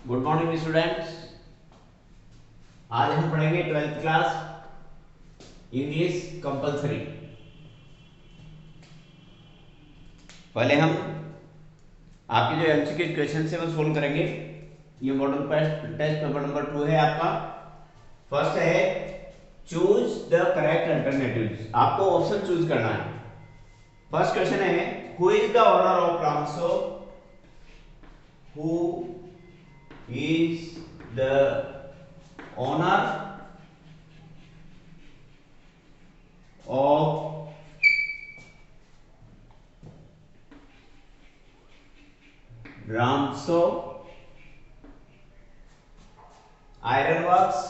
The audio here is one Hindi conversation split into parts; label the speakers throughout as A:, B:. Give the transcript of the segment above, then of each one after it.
A: Good morning students. आज हम पढ़ेंगे 12th क्लास इंग्लिश कंपलसरी। पहले हम आपके जो एमसीक्यू क्वेश्चन है वो सोल्व करेंगे। ये मॉडल टेस्ट पेपर नंबर 2 है आपका। फर्स्ट है चूज द करेक्ट अल्टरनेटिव्स। आपको ऑप्शन चूज करना है। फर्स्ट क्वेश्चन है who is the owner of Ramso. Who is the owner of Ramso Iron Works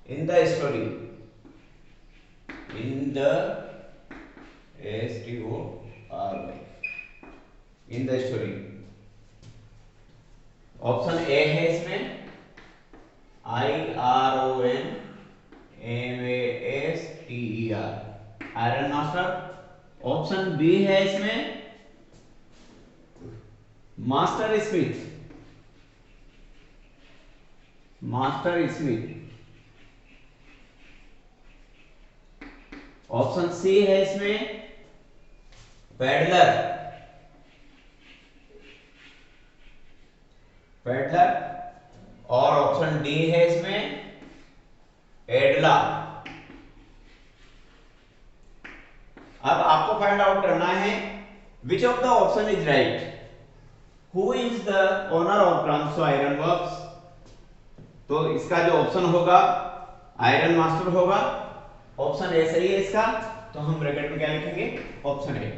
A: in the story in the story in the story। Option A है इसमें IRONMASTER ironmaster. Option B है इसमें मास्टर स्मिथ। ऑप्शन सी है इसमें पेडलर और ऑप्शन डी है इसमें एडला। अब आपको फाइंड आउट करना है which of the option is right. Who is the owner of Ramso iron works. तो इसका जो ऑप्शन होगा आयरन मास्टर होगा। ऑप्शन ए सही है इसका, तो हम ब्रैकेट में क्या लिखेंगे option A.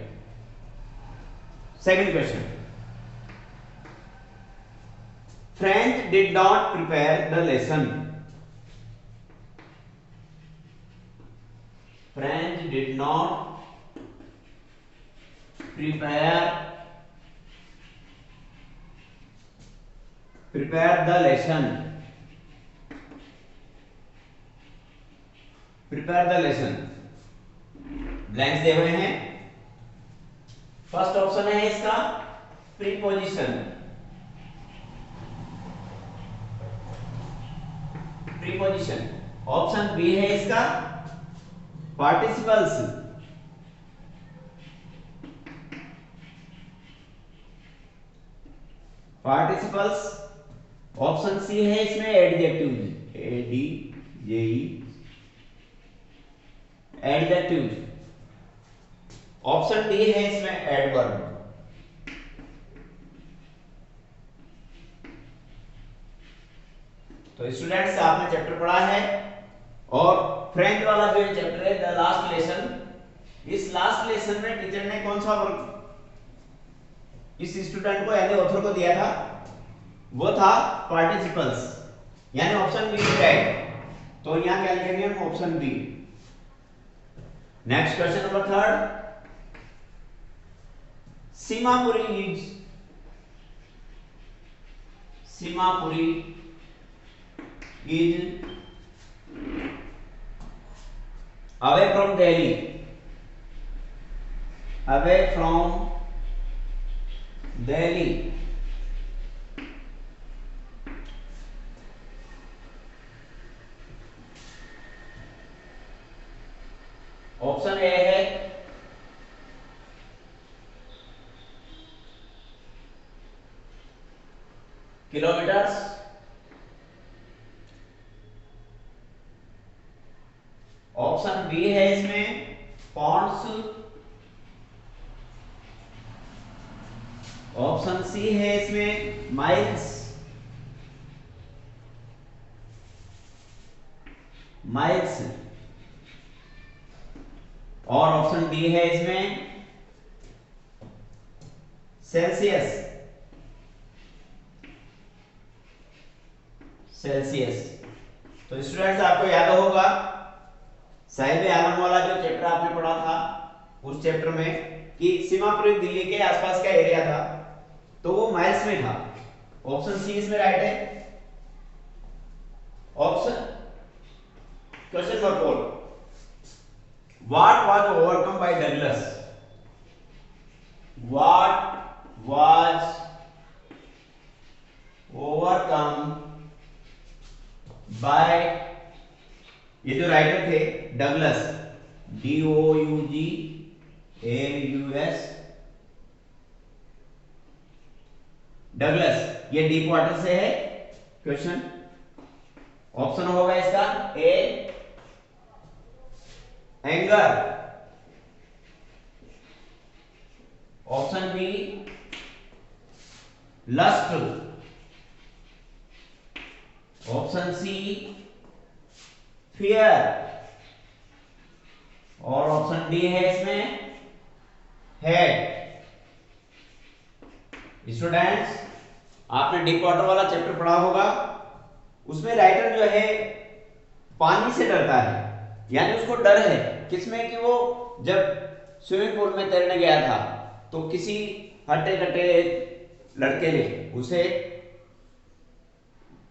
A: Second question, French did not prepare the lesson. French did not prepare the lesson. Prepare the lesson. Blanks दे हुए हैं। फर्स्ट ऑप्शन है इसका प्रीपोजिशन। ऑप्शन बी है इसका पार्टिसिपल्स। ऑप्शन सी है इसमें एडजेक्टिव्स एडजेक्टिव्स। ऑप्शन डी है इसमें एडवर्ब। तो स्टूडेंट्स आपने चैप्टर पढ़ा है और फ्रेंच वाला जो चैप्टर है द लास्ट लेसन, इस लास्ट लेसन में टीचर ने कौन सा वर्क इस स्टूडेंट को यानी ऑथर को दिया था, वो था पार्टिसिपल्स, यानी ऑप्शन बी राइट। तो यहां क्या लिखेंगे हम option B. Next question number third, Seemapuri is away from Delhi। Option A है किलोमीटर्स। ऑप्शन बी है इसमें पॉन्ड्स। ऑप्शन सी है इसमें माइल्स। और ऑप्शन डी है इसमें सेल्सियस। तो स्टूडेंट्स आपको याद होगा साहिब आलम वाला जो चैप्टर आपने पढ़ा था, उस चैप्टर में कि सीमापुरी दिल्ली के आसपास का एरिया था, तो वो माइल्स में था। ऑप्शन सी इसमें राइट है। Option question number 4, What was overcome by Douglas? What was overcome by, ये जो राइटर थे डगलस, DOUGLAS, डगलस, ये डीप वाटर से है क्वेश्चन। ऑप्शन होगा इसका A anger, option B lust, option C fear, और ऑप्शन डी है इसमें हेड। स्टूडेंट्स, आपने डीप वाटर वाला चैप्टर पढ़ा होगा, उसमें राइटर जो है पानी से डरता है, यानी उसको डर है किसमें कि वो जब स्विमिंग पूल में तैरने गया था तो किसी हट्टे कट्टे लड़के ने उसे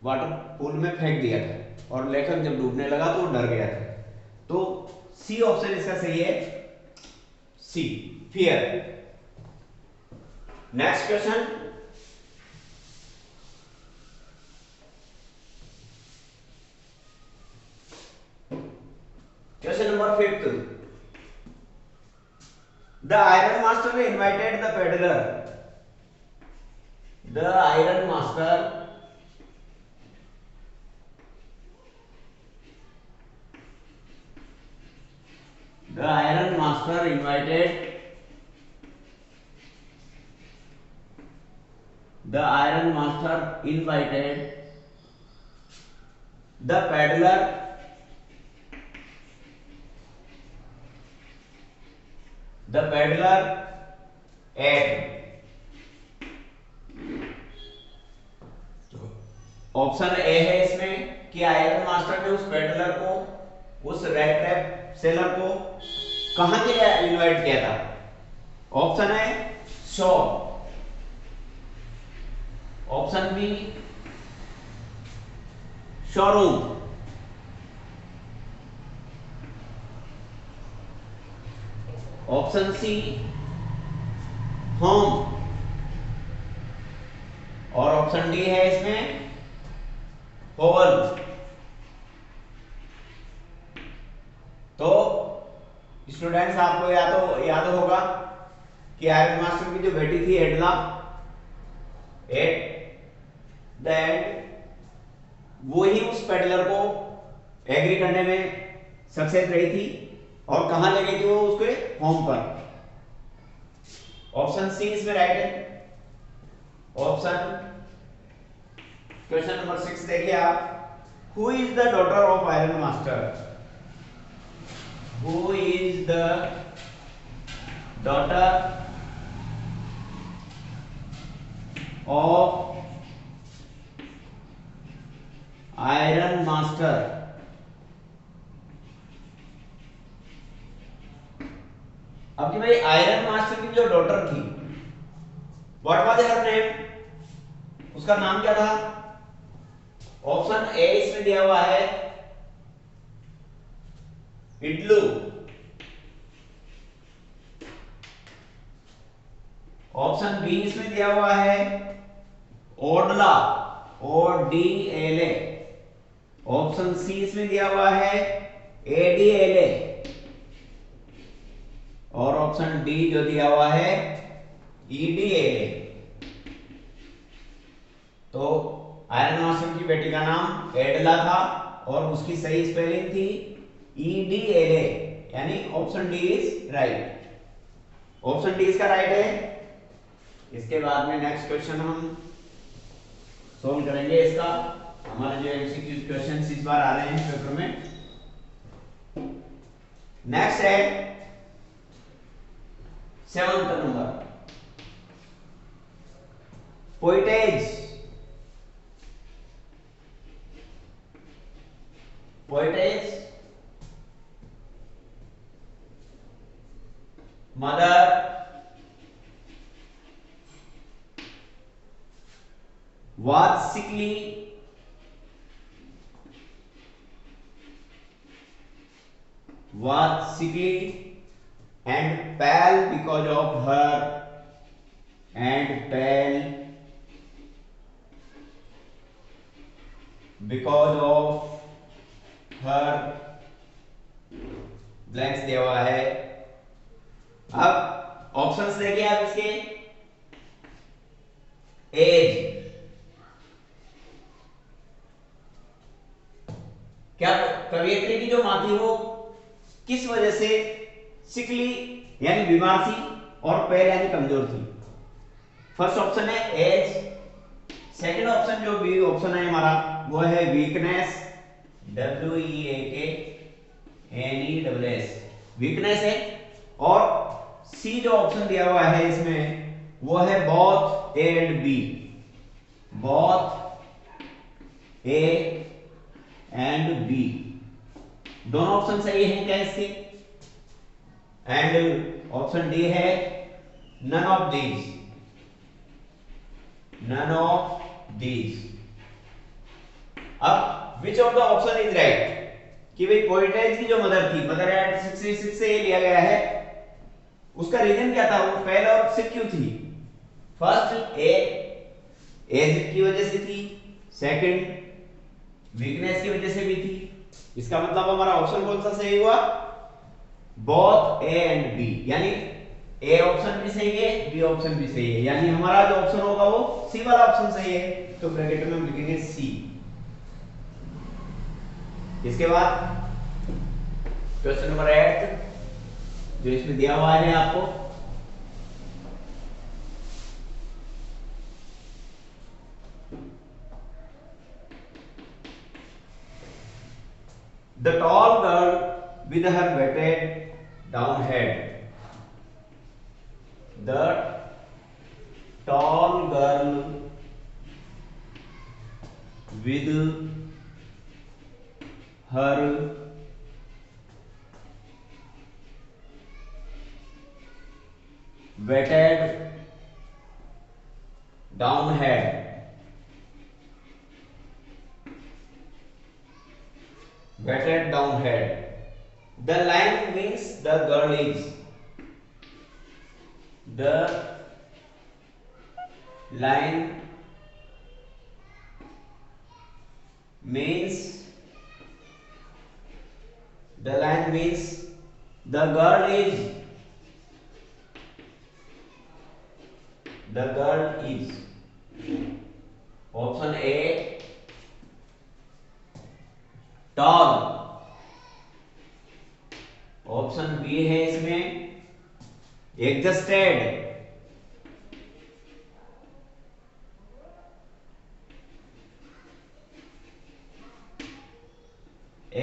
A: वाटर पूल में फेंक दिया था और लेखक जब डूबने लगा तो वो डर गया था। तो सी ऑप्शन इसका सही है, C fear. Next question, question number 5। The iron master invited the peddler. The iron master invited the peddler at, option A है इसमें कि आयरन मास्टर ने उस पेडलर को, उस रेड टेप सेलर को कहां के लिए इनवाइट किया था। ऑप्शन है shop, option B showroom, option C home, और ऑप्शन डी है इसमें होवल। तो स्टूडेंट्स, आपको याद होगा कि आयरन मास्टर की जो बेटी थी एडला, एट द एंड वो ही उस पेडलर को एग्री करने में सक्सेस रही थी और कहां ले गई थी वो, उसके होम पर। ऑप्शन सी इसमें राइट है। ऑप्शन क्वेश्चन नंबर 6 देखिए आप, who is the daughter of iron master? Who is the daughter of iron master? अब कि भाई आयरन मास्टर की जो डॉटर थी, व्हाट वाज हर नेम, उसका नाम क्या था? ऑप्शन ए इसमें दिया हुआ है इडलू, ऑप्शन बी इसमें दिया हुआ है ओडला, ODLA, ऑप्शन सी इसमें दिया हुआ है ADLA, और ऑप्शन डी जो दिया हुआ है EDLA। तो आयरन मास्टर की बेटी का नाम एडला था और उसकी सही स्पेलिंग थी EDLA, यानी option D is right. Option D इसका राइट है। इसके बाद में नेक्स्ट क्वेश्चन हम सोल्व करेंगे। इसका हमारे जो एमसीक्यू क्वेश्चन इस बार आ रहे हैं पेपर में। नेक्स्ट है 7th नंबर, पोइटेज। पोइटेज mother, was sickly, was sickly and pale because of her and pale because of her blanks दिया हुआ है। अब ऑप्शंस देखिए आप इसके। एज, क्या कवियत्री की जो मां थी वो किस वजह से सिकली यानी बीमार थी और पेल यानी कमजोर थी? फर्स्ट ऑप्शन है एज। सेकंड ऑप्शन जो बी ऑप्शन है हमारा वो है वीकनेस, WEAKNESS, वीकनेस है। और सी जो ऑप्शन दिया हुआ है इसमें वो है both A and B, both A and B, दोनों ऑप्शन सही हैं क्या इसके? एंड ऑप्शन डी है none of these, none of these. अब which of the option is right कि भाई पोएटाइज की जो मदर थी, मदर एट 66 से ये लिया गया है, उसका रीजन क्या था? वो पहले और सिक क्यों थी? फर्स्ट एज की वजह से थी, सेकंड वीकनेस की वजह से भी थी। इसका मतलब हमारा ऑप्शन कौन सा सही हुआ? बोथ ए एंड बी, यानी ए ऑप्शन भी सही है, बी ऑप्शन भी सही है, यानी हमारा जो ऑप्शन होगा वो सी वाला ऑप्शन सही है। तो ब्रैकेट में हम लिखेंगे सी। इसके बाद क्वेश्चन नंबर 8 जो इसमें दिया हुआ है आपको, the tall girl with her batted down head, the tall girl with her batted down head, batted down head, the line means the girl is, the line means, the line means the girl is, the girl is। Option A tall, option B है इसमें एडजस्टेड,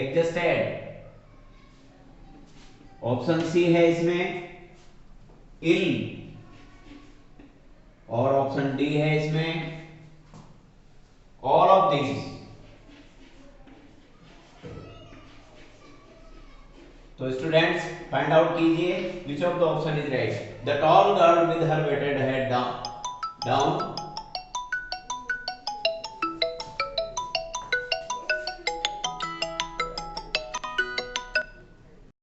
A: एडजस्टेड। ऑप्शन सी है इसमें इल, और ऑप्शन डी है इसमें ऑल ऑफ दिस। तो स्टूडेंट्स फाइंड आउट कीजिए which of the option is right. The tall girl with her weighted head down